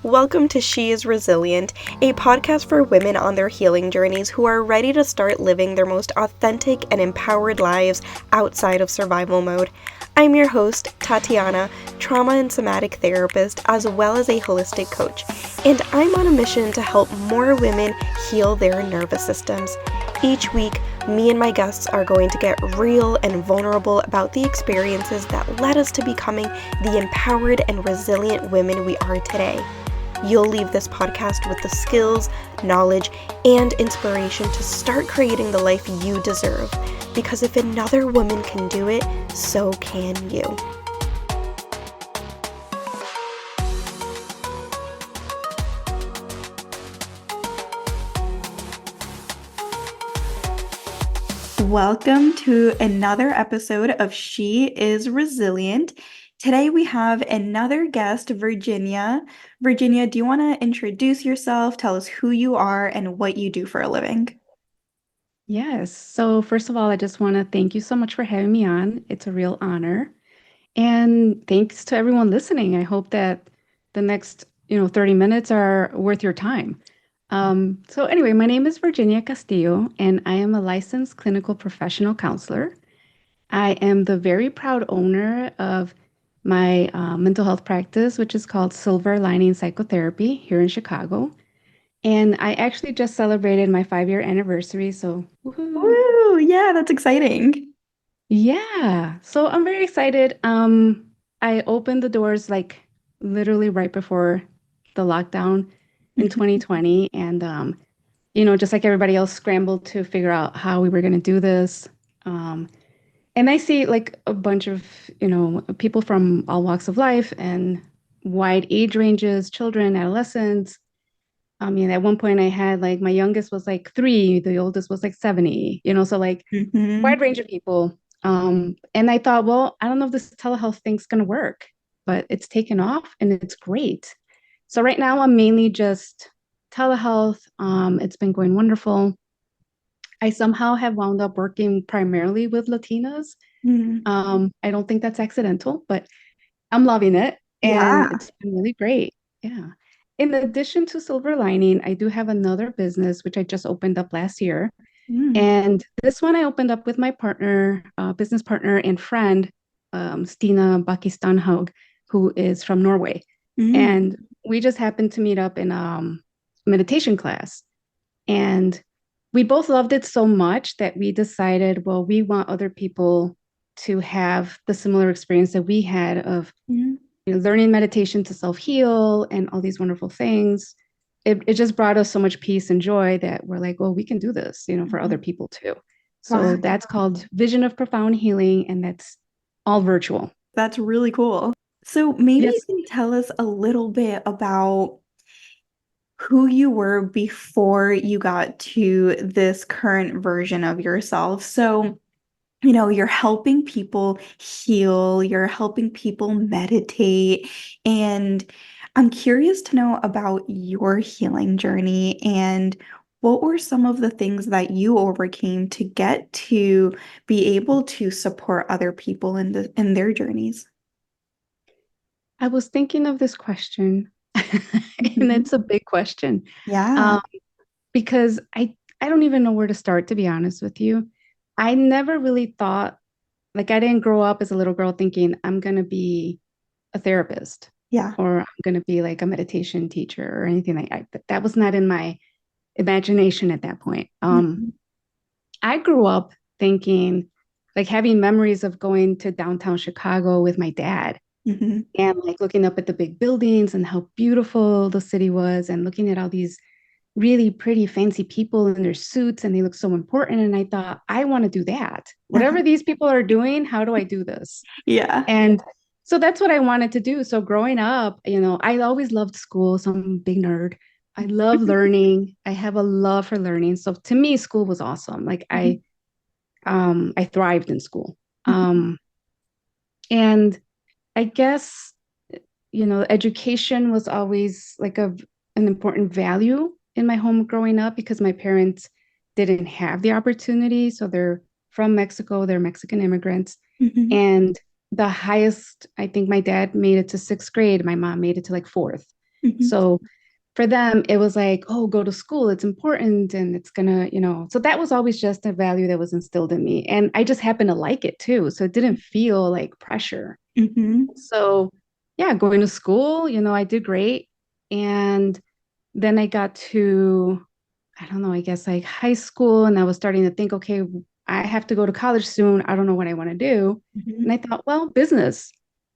Welcome to She is Resilient, a podcast for women on their healing journeys who are ready to start living their most authentic and empowered lives outside of survival mode. I'm your host, Tatiana, trauma and somatic therapist, as well as a holistic coach, and I'm on a mission to help more women heal their nervous systems. Each week, me and my guests are going to get real and vulnerable about the experiences that led us to becoming the empowered and resilient women we are today. You'll leave this podcast with the skills, knowledge, and inspiration to start creating the life you deserve. Because if another woman can do it, so can you. Welcome to another episode of She is Resilient. Today we have another guest, Virginia. Virginia, do you want to introduce yourself, tell us who you are and what you do for a living? Yes. So first of all, I just want to thank you so much for having me on. It's a real honor. And thanks to everyone listening. I hope that the next, 30 minutes are worth your time. So anyway, my name is Virginia Castillo, and I am a licensed clinical professional counselor. I am the very proud owner of my mental health practice, which is called Silver Lining Psychotherapy here in Chicago. And I actually just celebrated my 5-year anniversary. So, woohoo. Woo, yeah, that's exciting. Yeah. So I'm very excited. I opened the doors like literally right before the lockdown in 2020. And, just like everybody else scrambled to figure out how we were going to do this. Um, and I see like a bunch of, people from all walks of life and wide age ranges, children, adolescents. I mean, at one point I had like my youngest was like 3, the oldest was like 70, so like Mhm. wide range of people. And I thought, well, I don't know if this telehealth thing's going to work, but it's taken off and it's great. So right now I'm mainly just telehealth. It's been going wonderful. I somehow have wound up working primarily with Latinas. Mhm. I don't think that's accidental, but I'm loving it and Yeah. it's been really great. Yeah. In addition to Silver Lining, I do have another business which I just opened up last year. Mm. And this one I opened up with my partner, business partner and friend, Stina Bakistanhaug, who is from Norway. Mm. And we just happened to meet up in meditation class. And we both loved it so much that we decided, well, we want other people to have the similar experience that we had of Mm. learning meditation to self-heal and all these wonderful things. It just brought us so much peace and joy that we're like, well, we can do this, for other people too. So Wow, that's called Vision of Profound Healing, and that's all virtual. that's really cool. So maybe you Yes. can tell us a little bit about who you were before you got to this current version of yourself. So, you're helping people heal, you're helping people meditate, and I'm curious to know about your healing journey and what were some of the things that you overcame to get to be able to support other people in their journeys? I was thinking of this question, and Mhm. it's a big question. Yeah. Um, because I don't even know where to start, to be honest with you. I never really thought, like I didn't grow up as a little girl thinking I'm gonna be a therapist Yeah. or I'm gonna be like a meditation teacher or anything like that. That was not in my imagination at that point. Mhm. I grew up thinking, like having memories of going to downtown Chicago with my dad Mhm. and like looking up at the big buildings and how beautiful the city was and looking at all these really pretty fancy people in their suits and they look so important. And I thought, I want to do that. Whatever these people are doing, how do I do this? Yeah. And so that's what I wanted to do. So growing up, I always loved school. So I'm a big nerd. I love learning. I have a love for learning. So to me, school was awesome. Like I thrived in school. And I guess, education was always like an important value in my home growing up because my parents didn't have the opportunity. So they're from Mexico, they're Mexican immigrants. Mhm. And the highest, I think my dad made it to 6th grade, my mom made it to like 4th. Mhm. So for them, it was like, oh, go to school, it's important and it's gonna, so that was always just a value that was instilled in me. And I just happened to like it too. So it didn't feel like pressure. Mhm. So yeah, going to school, I did great. And then I got to, I don't know, I guess like high school, and I was starting to think, okay, I have to go to college soon. I don't know what I want to do. And Mhm. I thought, well, business,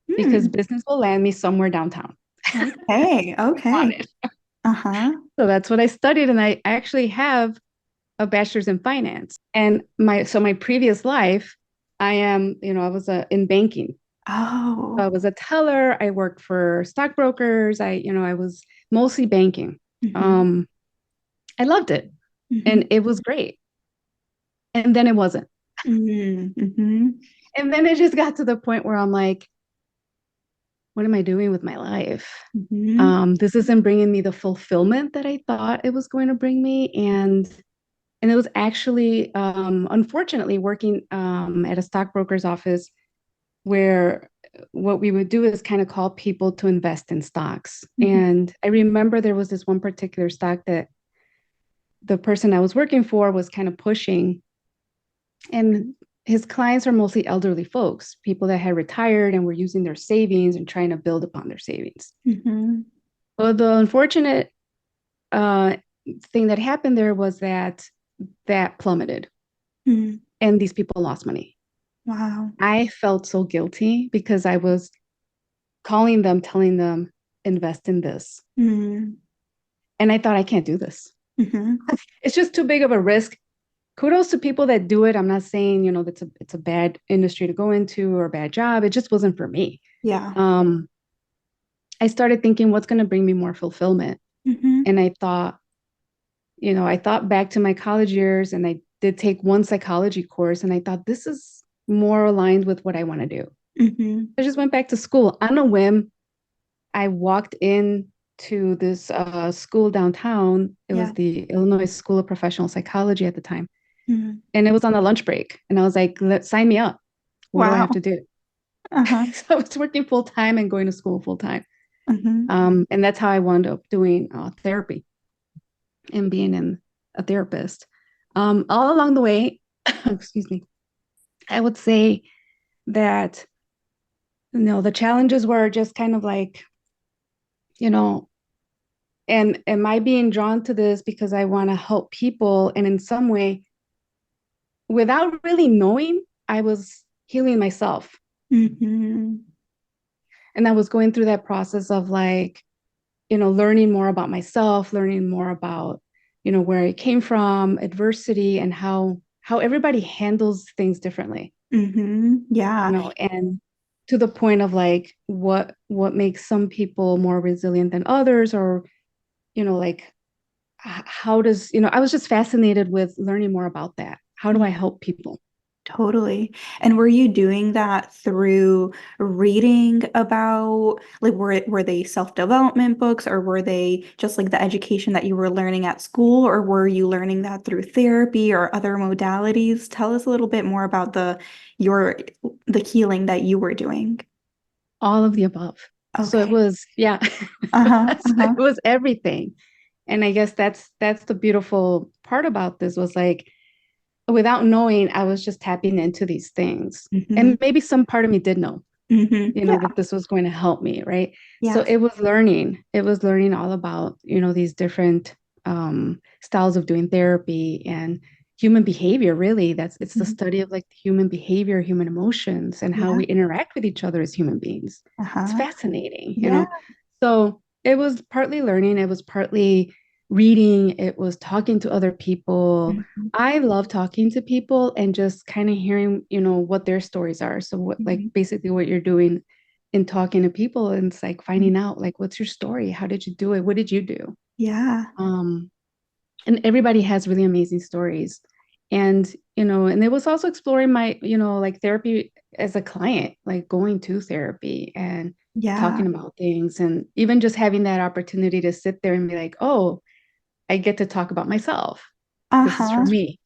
because Hmm. business will land me somewhere downtown. Okay. On Okay. it. Uh-huh. So that's what I studied. And I actually have a bachelor's in finance. And my previous life, I was in banking. I Oh. was a teller. I worked for stockbrokers. I was mostly banking. Mhm. Um, I loved it Mhm. and it was great. And then it wasn't. Mhm. Mhm. And then it just got to the point where I'm like, what am I doing with my life? Mhm. This isn't bringing me the fulfillment that I thought it was going to bring me. And it was actually, unfortunately, working at a stockbroker's office where what we would do is kind of call people to invest in stocks. Mhm. And I remember there was this one particular stock that the person I was working for was kind of pushing. And his clients are mostly elderly folks, people that had retired and were using their savings and trying to build upon their savings. Mhm. Well, the unfortunate uh, thing that happened there was that plummeted Mhm. and these people lost money. Wow. I felt so guilty because I was calling them, telling them, invest in this. Mhm. And I thought, I can't do this. Mhm. It's just too big of a risk. Kudos to people that do it. I'm not saying, that's it's a bad industry to go into or a bad job. It just wasn't for me. Yeah. Um, I started thinking, what's going to bring me more fulfillment? Mhm. And I thought back to my college years and I did take one psychology course and I thought this is more aligned with what I want to do. Mhm. I just went back to school on a whim. I walked in to this school downtown. It was Yeah. the Illinois School of Professional Psychology at the time. Mhm. And it was on a lunch break. And I was like, sign me up. What do I have Wow. to do? Uh-huh. So I was working full time and going to school full time. Mhm. And that's how I wound up doing therapy and being a therapist. All along the way, excuse me, I would say that, the challenges were just kind of like, you know, and am I being drawn to this because I want to help people? And in some way, without really knowing, I was healing myself. Mhm. And I was going through that process of like, learning more about myself, learning more about, where I came from, adversity, and how everybody handles things differently, Mhm. Yeah. and to the point of like what makes some people more resilient than others, or, like how does, I was just fascinated with learning more about that. How do I help people? Totally. And were you doing that through reading about, like, were they self-development books, or were they just like the education that you were learning at school, or were you learning that through therapy or other modalities? Tell us a little bit more about your the healing that you were doing. All of the above. So it Okay. was, yeah, Uh-huh. it Uh-huh. was everything. And I guess that's the beautiful part about this was like, without knowing, I was just tapping into these things. Hmm. And maybe some part of me did know, Yeah. that this was going to help me, right? So Yeah. it was learning. It was learning all about, these different styles of doing therapy and human behavior, really. It's the Mhm. study of like human behavior, human emotions, and how Yeah. we interact with each other as human beings. It's Uh-huh. fascinating. Yeah. So it was partly learning, it was partly reading, it was talking to other people. Mhm. I love talking to people and just kind of hearing, what their stories are. So what, like Mhm. basically what you're doing in talking to people, and it's like Mhm. finding out like, what's your story? How did you do it? What did you do? Yeah. Um, and everybody has really amazing stories. And, and it was also exploring my, like therapy as a client, like going to therapy and Yeah. talking about things, and even just having that opportunity to sit there and be like, oh, I get to talk about myself. This is for Uh-huh. me.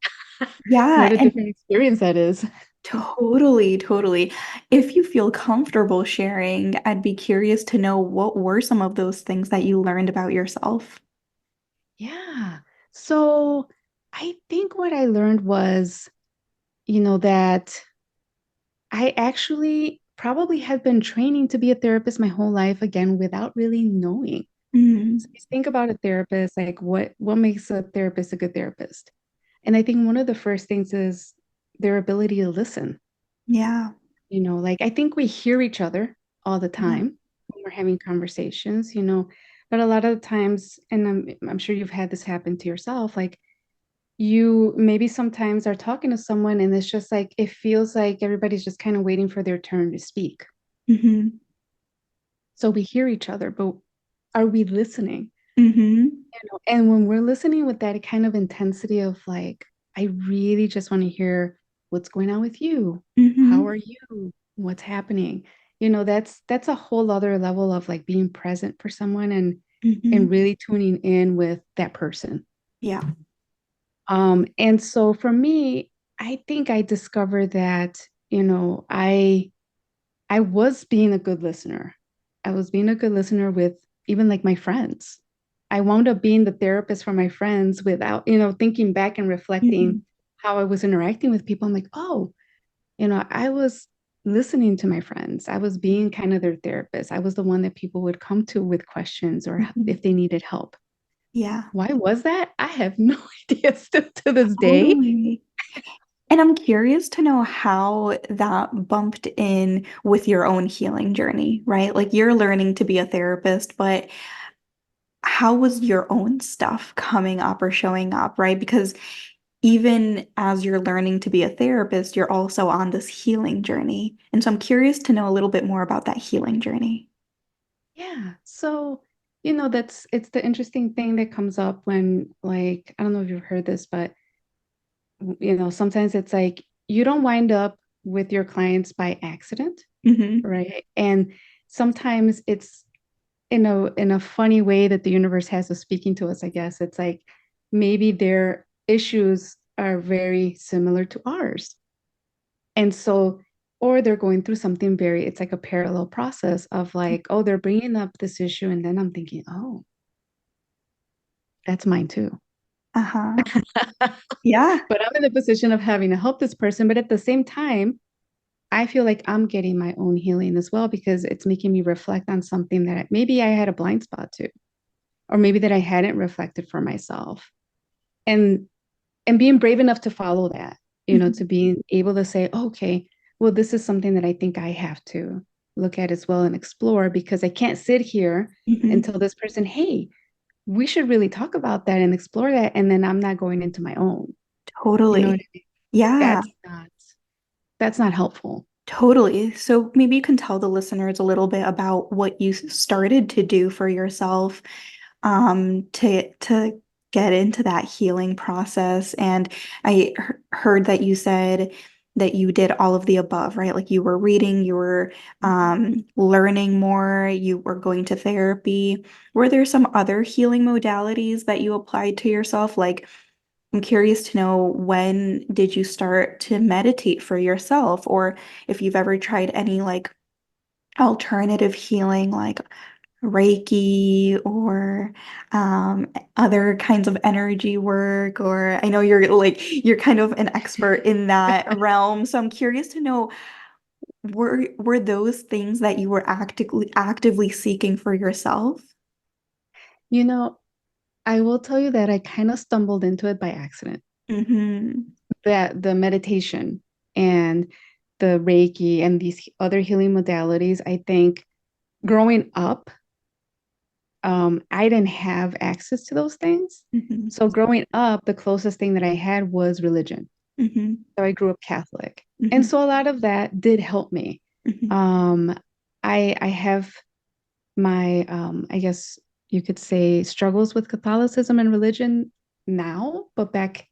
Yeah. What a And different experience that is. Totally, totally. If you feel comfortable sharing, I'd be curious to know what were some of those things that you learned about yourself. Yeah. So I think what I learned was, that I actually probably had been training to be a therapist my whole life again without really knowing. So Mm, you think about a therapist, like what makes a therapist a good therapist? And I think one of the first things is their ability to listen. yeah. Like I think we hear each other all the Mhm. time when we're having conversations, but a lot of the times, and I'm sure you've had this happen to yourself, like you maybe sometimes are talking to someone and it's just like it feels like everybody's just kind of waiting for their turn to speak. Mhm. So we hear each other, but are we listening? Mhm. And when we're listening with that kind of intensity of like, I really just want to hear what's going on with you. How Mhm. are you? What's happening? That's a whole other level of like being present for someone and Mhm. really tuning in with that person. Yeah. And so for me, I think I discovered that, I was being a good listener. I was being a good listener with even like my friends. I wound up being the therapist for my friends without, thinking back and reflecting Mhm. how I was interacting with people. I'm like, oh, I was listening to my friends. I was being kind of their therapist. I was the one that people would come to with questions or Mhm. if they needed help. Yeah. Why was that? I have no idea still to this day. Totally. And I'm curious to know how that bumped in with your own healing journey, right? Like you're learning to be a therapist, but how was your own stuff coming up or showing up, right? Because even as you're learning to be a therapist, you're also on this healing journey. And so I'm curious to know a little bit more about that healing journey. Yeah. So, it's the interesting thing that comes up when, like, I don't know if you've heard this, but, sometimes it's like you don't wind up with your clients by accident, Hmm. right? And sometimes it's in a funny way that the universe has of speaking to us, I guess. It's like maybe their issues are very similar to ours. And so, or they're going through something it's like a parallel process of like, oh, they're bringing up this issue. And then I'm thinking, oh, that's mine too. Uh-huh. But Yeah. I'm in the position of having to help this person. But at the same time, I feel like I'm getting my own healing as well because it's making me reflect on something that maybe I had a blind spot to, or maybe that I hadn't reflected for myself. And being brave enough to follow that, to Hmm. being able to say, oh, okay, well, this is something that I think I have to look at as well and explore because I can't sit here and Hmm. tell this person, hey, we should really talk about that and explore that. And then I'm not going into my own. You know what Totally. I mean? Yeah, That's not helpful. totally. So maybe you can tell the listeners a little bit about what you started to do for yourself to get into that healing process. And I heard that you said that you did all of the above, right? Like you were reading, you were learning more, you were going to therapy. Were there some other healing modalities that you applied to yourself? Like, I'm curious to know, when did you start to meditate for yourself, or if you've ever tried any like alternative healing, like Reiki or other kinds of energy work, or I know you're kind of an expert in that realm. So I'm curious to know, were those things that you were actively seeking for yourself? You know, I will tell you that I kind of stumbled into it by accident. Mm-hmm. That the meditation and the Reiki and these other healing modalities, I think growing up, I didn't have access to those things. Mm-hmm. So growing up, the closest thing that I had was religion. Mm-hmm. So I grew up Catholic. And Mm-hmm. so a lot of that did help me. Mm-hmm. Um, I have my I guess you could say struggles with Catholicism and religion now, but back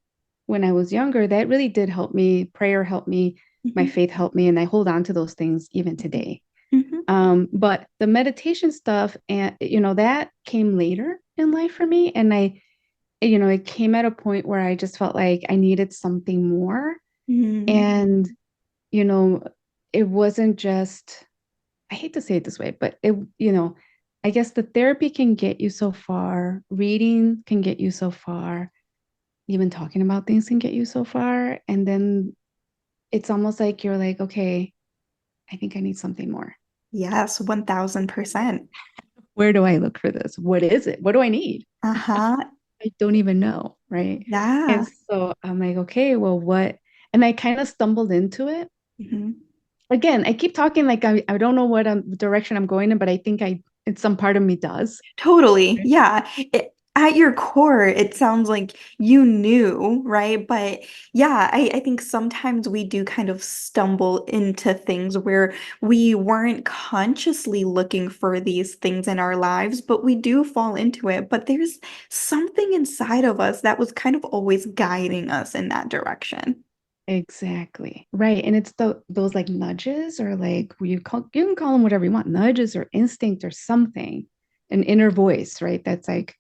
when I was younger, that really did help me. Prayer helped me, my Mm-hmm. faith helped me, and I hold on to those things even today. Mm-hmm. But the meditation stuff and that came later in life for me. And it came at a point where I just felt like I needed something more. Mm-hmm. And you know, it wasn't just, I hate to say it this way, but I guess the therapy can get you so far, reading can get you so far, even talking about things can get you so far. And then it's almost like you're like, okay, I think I need something more. Yes, 1000%. Where do I look for this? What is it? What do I need? Uh-huh. I don't even know. Right. And Yeah. so I'm like, okay, well, what? And I kind of stumbled into it. Mhm. Again, I keep talking like I don't know what direction I'm going in, but I think it's some part of me does. Totally. Yeah. At your core, it sounds like you knew, right? But yeah, I think sometimes we do kind of stumble into things where we weren't consciously looking for these things in our lives, but we do fall into it. But there's something inside of us that was kind of always guiding us in that direction. Exactly. Right. And it's those like nudges or like you can call them whatever you want, nudges or instinct or something, an inner voice, right? That's like,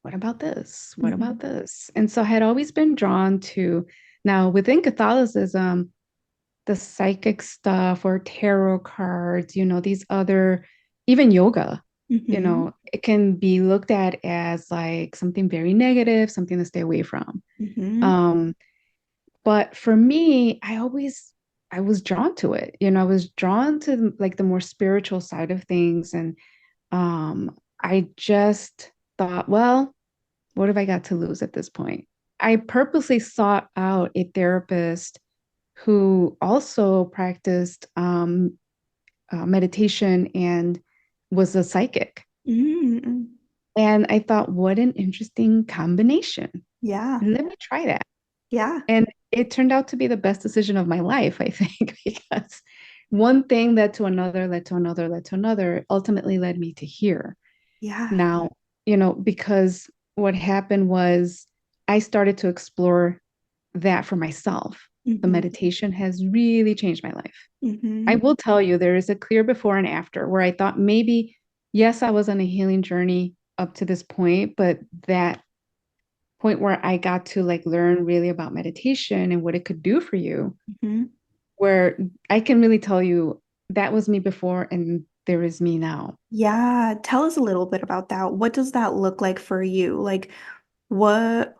what about this? What about Mhm. this? And so I had always been drawn to now within Catholicism, the psychic stuff or tarot cards, these other, even yoga, Mhm. it can be looked at as like something very negative, something to stay away from. Mhm. Um, but for me, I was drawn to it. I was drawn to like the more spiritual side of things. And I just thought, well, what have I got to lose at this point? I purposely sought out a therapist who also practiced meditation and was a psychic. Mm. And I thought, what an interesting combination. Yeah. Let me try that. Yeah. And it turned out to be the best decision of my life, I think, because one thing led to another, led to another, led to another, ultimately led me to here. Yeah. Now, because what happened was I started to explore that for myself. The Mhm. meditation has really changed my life. I Mhm. will tell you, there is a clear before and after where I thought maybe, yes, I was on a healing journey up to this point, but that point where I got to like learn really about meditation and what it could do for you, Mhm. where I can really tell you that was me before and there is me now. Yeah, tell us a little bit about that. What does that look like for you? Like what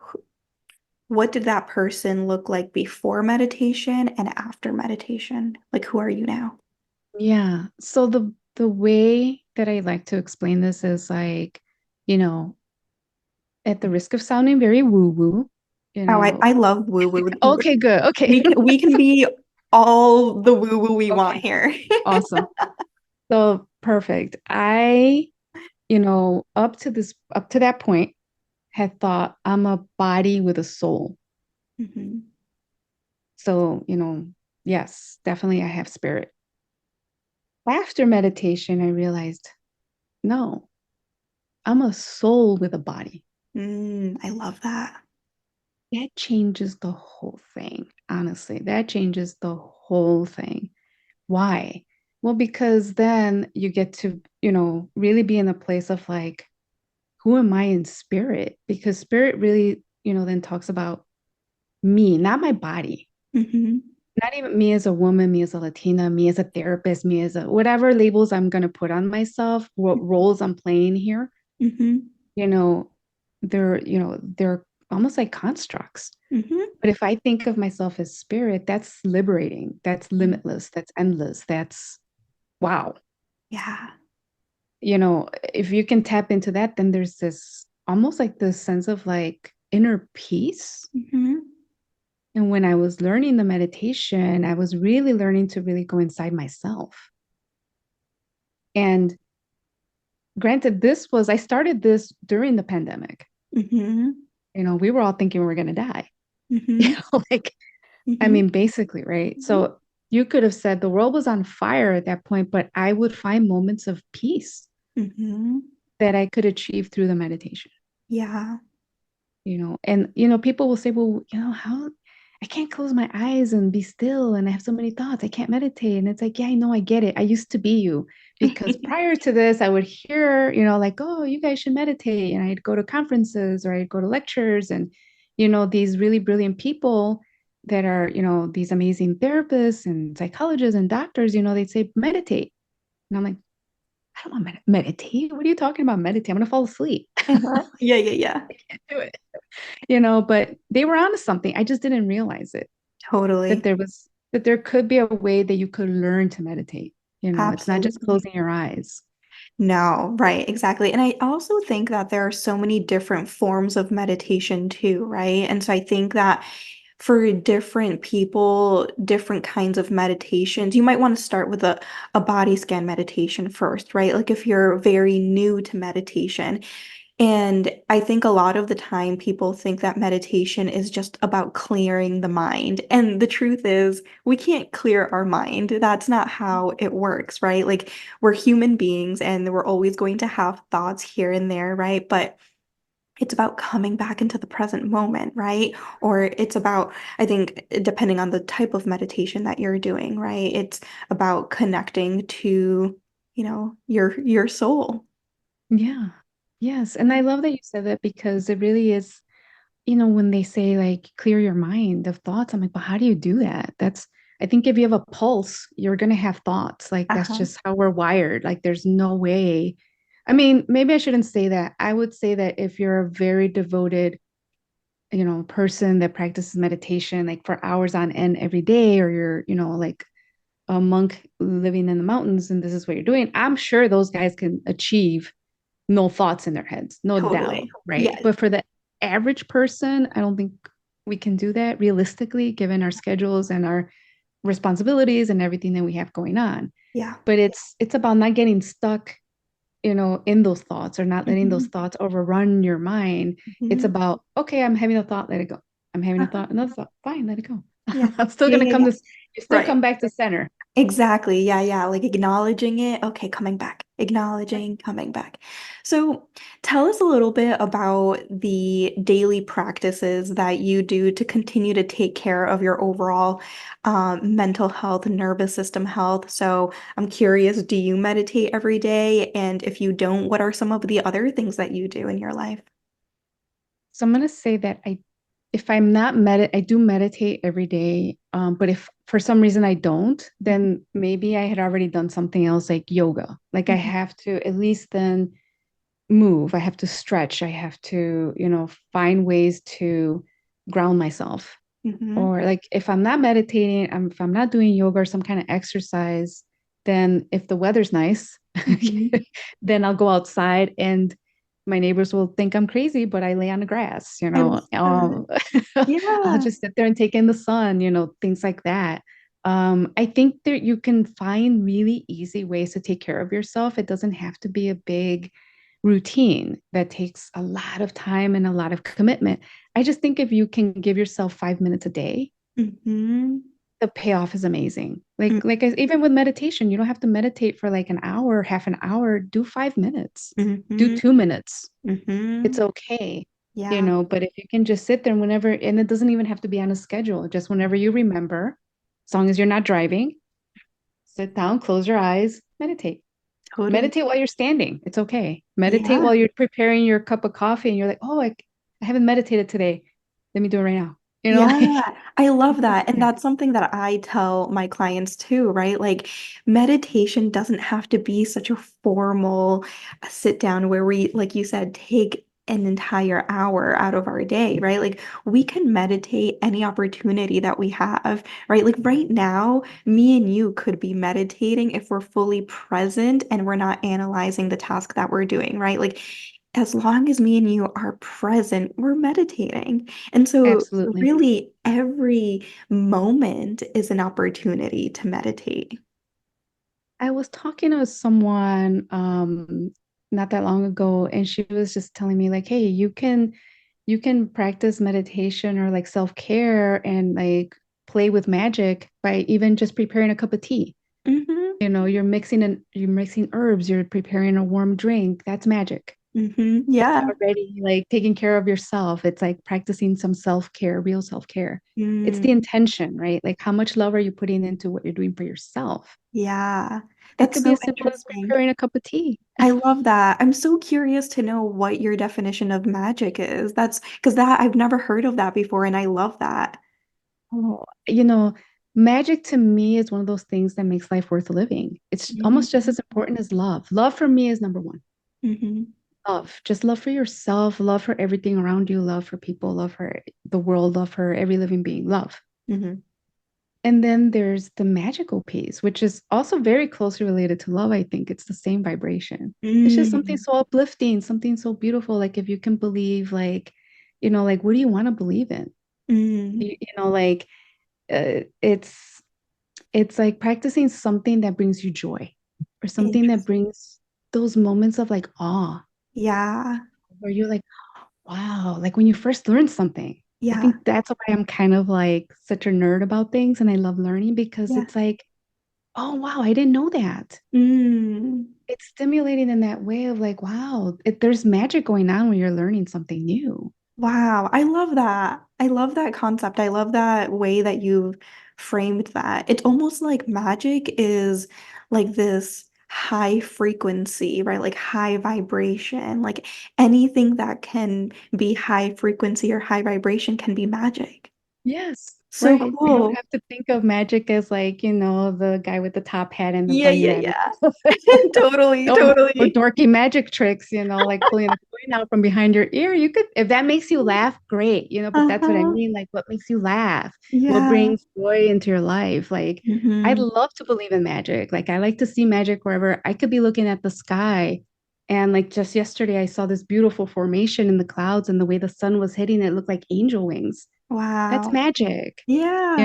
what did that person look like before meditation and after meditation? Like who are you now? Yeah. So the way that I like to explain this is like, you know, at the risk of sounding very woo-woo, you Oh, know. I love woo woo. Okay, good. Okay. We can be all the woo woo we want Okay. here. Awesome. So perfect. Up to that point, had thought I'm a body with a soul. Mhm. So, yes, definitely I have spirit. After meditation, I realized, no, I'm a soul with a body. I love that. That changes the whole thing. Honestly, that changes the whole thing. Why? Well, because then you get to, really be in a place of like, who am I in spirit? Because spirit really, then talks about me, not my body. Mhm. Not even me as a woman, me as a Latina, me as a therapist, me as a whatever labels I'm going to put on myself, what roles I'm playing here, Mhm. you know, they're almost like constructs. Mhm. But if I think of myself as spirit, that's liberating, that's limitless, that's endless, that's wow. Yeah. If you can tap into that, then there's this almost like this sense of like inner peace. Mhm. And when I was learning the meditation, I was really learning to really go inside myself. And granted, I started this during the pandemic. Mhm. We were all thinking we were going to die. Mhm. Like, I Mhm. mean, basically, right? Mhm. So you could have said the world was on fire at that point, but I would find moments of peace Mhm. that I could achieve through the meditation. Yeah. And people will say, well, how I can't close my eyes and be still and I have so many thoughts, I can't meditate. And it's like, yeah, I know, I get it. I used to be you, because prior to this I would hear, like, oh, you guys should meditate, and I'd go to conferences or I'd go to lectures, and these really brilliant people that are, these amazing therapists and psychologists and doctors, they'd say meditate. And I'm like, I don't want to meditate. What are you talking about? Meditate. I'm going to fall asleep. Uh-huh. Yeah, yeah, yeah. I can't do it. But they were onto something. I just didn't realize it, Totally. that there could be a way that you could learn to meditate. It's not just Absolutely. closing your eyes. No, right, exactly. And I also think that there are so many different forms of meditation too, right? And so I think that for different people, different kinds of meditations, you might want to start with a body scan meditation first, right? Like if you're very new to meditation, and I think a lot of the time people think that meditation is just about clearing the mind. And the truth is, we can't clear our mind. That's not how it works, right? Like we're human beings and we're always going to have thoughts here and there, right? But it's about coming back into the present moment, right? Or it's about, I think, depending on the type of meditation that you're doing, right? It's about connecting to, your soul. Yeah. Yes. And I love that you said that because it really is, when they say like clear your mind of thoughts, I'm like, but how do you do that? I think if you have a pulse, you're going to have thoughts. Like that's Uh-huh. just how we're wired. Like there's no way. I mean, maybe I shouldn't say that. I would say that if you're a very devoted, person that practices meditation like for hours on end every day, or you're, like a monk living in the mountains and this is what you're doing, I'm sure those guys can achieve no thoughts in their heads, no doubt, Totally. right? Yes. But for the average person, I don't think we can do that realistically, given our schedules and our responsibilities and everything that we have going on. Yeah. But it's about not getting stuck, in those thoughts or not letting those Mhm. thoughts overrun your mind. It's Mhm. about, okay, I'm having a thought, let it go. I'm having a Uh-huh. thought, another thought, fine, let it go. Yeah. I'm still Yeah, gonna yeah, come yeah. this, you still Right. come back to center. Exactly. Yeah, yeah. Like acknowledging it. Okay, coming back. Acknowledging, coming back. So tell us a little bit about the daily practices that you do to continue to take care of your overall mental health, nervous system health. So I'm curious, do you meditate every day? And if you don't, what are some of the other things that you do in your life? So I'm gonna say that if I'm not I do meditate every day. But if for some reason I don't, then maybe I had already done something else like yoga. Like I Mhm. have to at least then move. I have to stretch. I have to, find ways to ground myself. Mhm. Or like if I'm not meditating, if I'm not doing yoga or some kind of exercise, then if the weather's nice, Mhm. then I'll go outside and my neighbors will think I'm crazy, but I lay on the grass, I love that. I'll Yeah. just sit there and take in the sun, things like that. I think that you can find really easy ways to take care of yourself. It doesn't have to be a big routine that takes a lot of time and a lot of commitment. I just think if you can give yourself 5 minutes a day, Mhm. the payoff is amazing. Even with meditation, you don't have to meditate for like an hour, half an hour. Do 5 minutes, do Mhm. 2 minutes. It's Mhm. okay, Yeah. But if you can just sit there whenever, and it doesn't even have to be on a schedule, just whenever you remember, as long as you're not driving, sit down, close your eyes, meditate. Totally. Meditate while you're standing. It's okay. Meditate Yeah. while you're preparing your cup of coffee and you're like, oh, I haven't meditated today. Let me do it right now. Yeah, I love Things that. like And that. that's something that I tell my clients too, right? Like meditation doesn't have to be such a formal sit down where we, like you said, take an entire hour out of our day, right? Like we can meditate any opportunity that we have, right? Like right now, me and you could be meditating if we're fully present and we're not analyzing the task that we're doing, right? Like as long as me and you are present, we're meditating. And so, Absolutely. really, every moment is an opportunity to meditate. I was talking to someone not that long ago, and she was just telling me like, hey, you can practice meditation or like self-care and like play with magic by even just preparing a cup of tea. Hmm. You're mixing herbs, you're preparing a warm drink. That's magic. That's Yeah. already like taking care of yourself. It's like practicing some self-care, real self-care. It's Mm, the intention, right? Like how much love are you putting into what you're doing for yourself? yeah. It That's could be so as simple as interesting. preparing a cup of tea. I love that. I'm so curious to know what your definition of magic is. That's because that I've never heard of that before, and I love that. Oh, magic to me is one of those things that makes life worth living. It's almost just Mm-hmm. as important as love. Love for me is number one. Mm-hmm. Love, just love for yourself, love for everything around you, love for people, love for the world, love for every living being, love. Mm-hmm. And then there's the magical piece, which is also very closely related to love. I think it's the same vibration. It's just something Mm-hmm. so uplifting, something so beautiful. Like if you can believe, like what do you want to believe in? Mm-hmm. Like it's like practicing something that brings you joy or something that Interesting. brings those moments of like awe Yeah. where you're like, wow, like when you first learn something. I Yeah. think that's why I'm kind of like such a nerd about things and I love learning because Yeah. it's like, oh wow, I didn't know that. Mm. It's stimulating in that way of like, wow, there's magic going on when you're learning something new. Wow, I love that. I love that concept. I love that way that you've framed that. It's almost like magic is like this high frequency, right? Like high vibration. Like anything that can be high frequency or high vibration can be magic. Yes, So right. You don't cool. have to think of magic as like, the guy with the top hat and the Yeah, bunny yeah, rabbit. yeah. Totally, Or totally. dorky magic tricks, like pulling a coin out from behind your ear. You could, if that makes you laugh, great, but that's what I Uh-huh. mean. Like, what makes you laugh? What Yeah. brings joy into your life? Like, I'd Hmm. love to believe in magic. Like, I like to see magic wherever I could be looking at the sky. And like just yesterday, I saw this beautiful formation in the clouds, and the way the sun was hitting it looked like angel wings. That's Wow. magic, Yeah.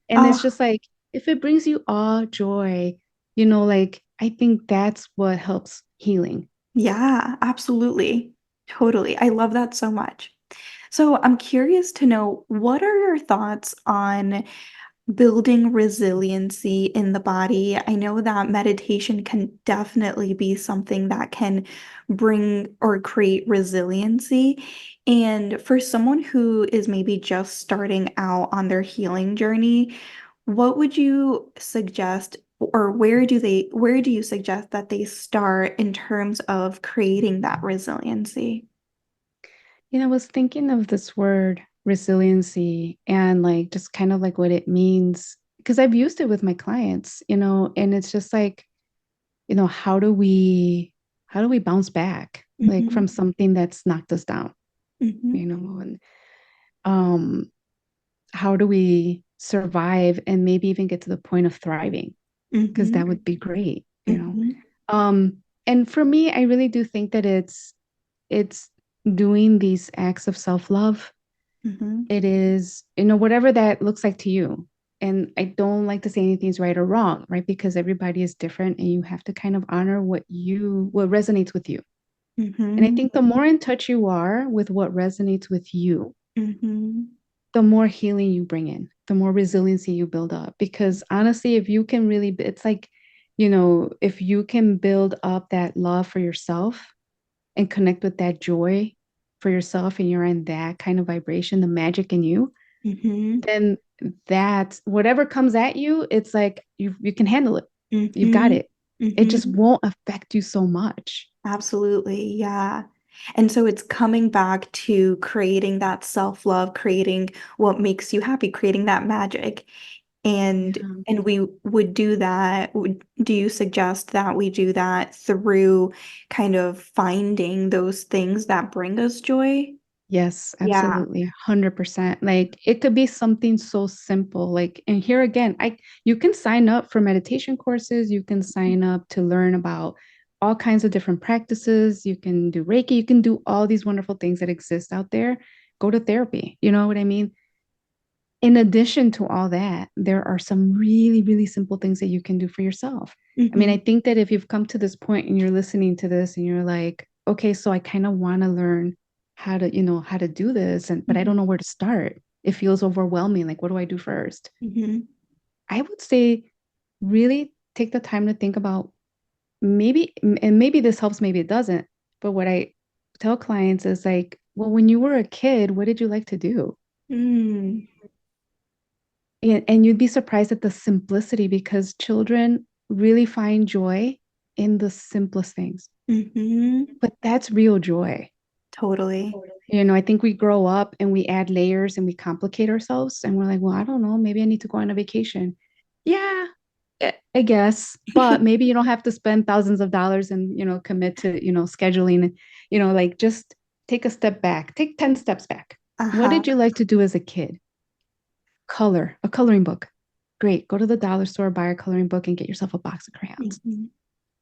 And it's Oh, just like, if it brings you awe, joy, like I think that's what helps healing. yeah, absolutely. Totally. I love that so much. So I'm curious to know what are your thoughts on building resiliency in the body? I know that meditation can definitely be something that can bring or create resiliency. And for someone who is maybe just starting out on their healing journey, what would you suggest, or where do you suggest that they start in terms of creating that resiliency? I was thinking of this word resiliency and like just kind of like what it means because I've used it with my clients, and it's just like, how do we bounce back like Mm-hmm. from something that's knocked us down, Mm-hmm. and um how do we survive and maybe even get to the point of thriving? Because Mm-hmm. that would be great. Mm-hmm. And for me, I really do think that it's doing these acts of self-love. Mm-hmm. It is, whatever that looks like to you. And I don't like to say anything's right or wrong, right? Because everybody is different and you have to kind of honor what resonates with you. And I Mm-hmm. think the more in touch you are with what resonates with you, Mm-hmm. the more healing you bring in, the more resiliency you build up. Because honestly, if you can really, it's like, if you can build up that love for yourself and connect with that joy for yourself and you're in that kind of vibration, the magic in you, Mm-hmm. then that whatever comes at you, it's like you can handle it. You've got Mm-hmm. it. It just Mm-hmm. won't affect you so much. Absolutely. Yeah. And so it's coming back to creating that self-love, creating what makes you happy, creating that magic. And Yeah. and we would do that. Do you suggest that we do that through kind of finding those things that bring us joy? Yes, Yeah. absolutely. 100%. Like it could be something so simple. Like, and here again, you can sign up for meditation courses, you can sign up to learn about all kinds of different practices, you can do Reiki, you can do all these wonderful things that exist out there. Go to therapy. You know what I mean? In addition to all that, there are some really, really simple things that you can do for yourself. I mean, Mm-hmm. I think that if you've come to this point and you're listening to this and you're like, okay, so I kind of want to learn how to do this, but I don't know where to start. It feels overwhelming. Like, what do I do first? Mm-hmm. I would say really take the time to think about maybe, and maybe this helps, maybe it doesn't. But what I tell clients is like, well, when you were a kid, what did you like to do? Mm-hmm. And you'd be surprised at the simplicity because children really find joy in the simplest things. Mm-hmm. But that's real joy. Totally. I think we grow up and we add layers and we complicate ourselves and we're like, well, I don't know, maybe I need to go on a vacation. Yeah, I guess, but maybe you don't have to spend thousands of dollars and, commit to, scheduling, like just take a step back, take 10 steps back. What Uh-huh. did you like to do as a kid? Color, a coloring book. Great. Go to the dollar store, buy a coloring book, and get yourself a box of crayons. Mhm.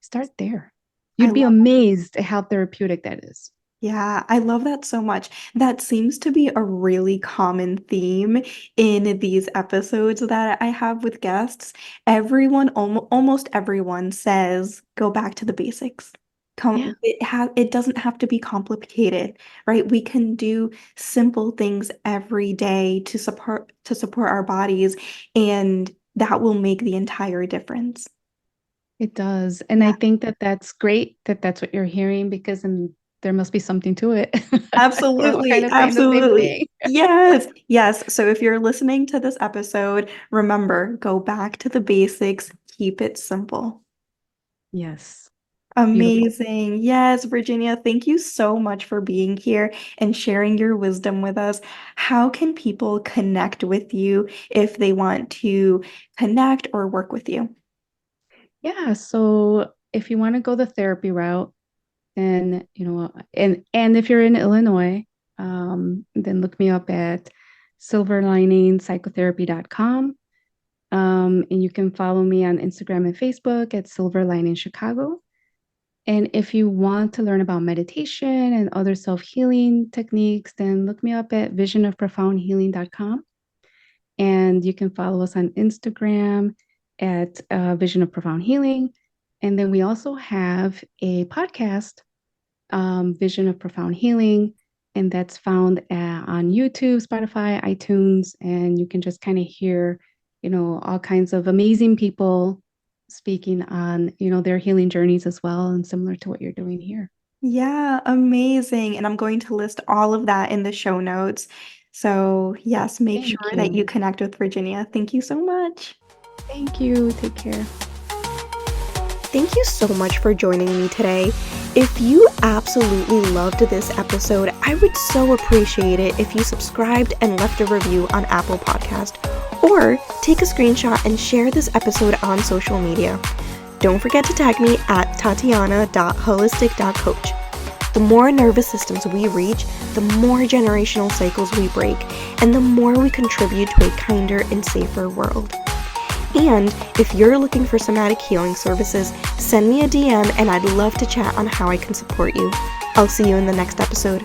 Start there. I You'd be love amazed at how therapeutic that is. Yeah, I love that so much. That seems to be a really common theme in these episodes that I have with guests. Everyone, almost everyone says, go back to the basics. Yeah, It doesn't have to be complicated, right? We can do simple things every day to support our bodies, and that will make the entire difference. it does. And I Yeah. think that that's great that that's what you're hearing because there must be something to it. We're all kind Absolutely, of saying the same absolutely. thing. Yes, yes. So if you're listening to this episode, remember, go back to the basics, keep it simple. Yes, beautiful. Amazing. Yes, Virginia, thank you so much for being here and sharing your wisdom with us. How can people connect with you if they want to connect or work with you? Yeah. So if you want to go the therapy route, then, and if you're in Illinois, then look me up at silverliningpsychotherapy.com. And you can follow me on Instagram and Facebook at Silver Lining Chicago. And if you want to learn about meditation and other self-healing techniques, then look me up at visionofprofoundhealing.com. And you can follow us on Instagram at Vision of Profound Healing. And then we also have a podcast, Vision of Profound Healing, and that's found on YouTube, Spotify, iTunes, and you can just kind of hear, all kinds of amazing people speaking on, their healing journeys as well, and similar to what you're doing here. Yeah, amazing. And I'm going to list all of that in the show notes. So, yes, make Thank sure that you. you connect with Virginia. Thank you so much. Thank you. Take care. Thank you so much for joining me today. If you absolutely loved this episode, I would so appreciate it if you subscribed and left a review on Apple Podcast, or take a screenshot and share this episode on social media. Don't forget to tag me at tatiana.holistic.coach. The more nervous systems we reach, the more generational cycles we break, and the more we contribute to a kinder and safer world. And if you're looking for somatic healing services, send me a DM and I'd love to chat on how I can support you. I'll see you in the next episode.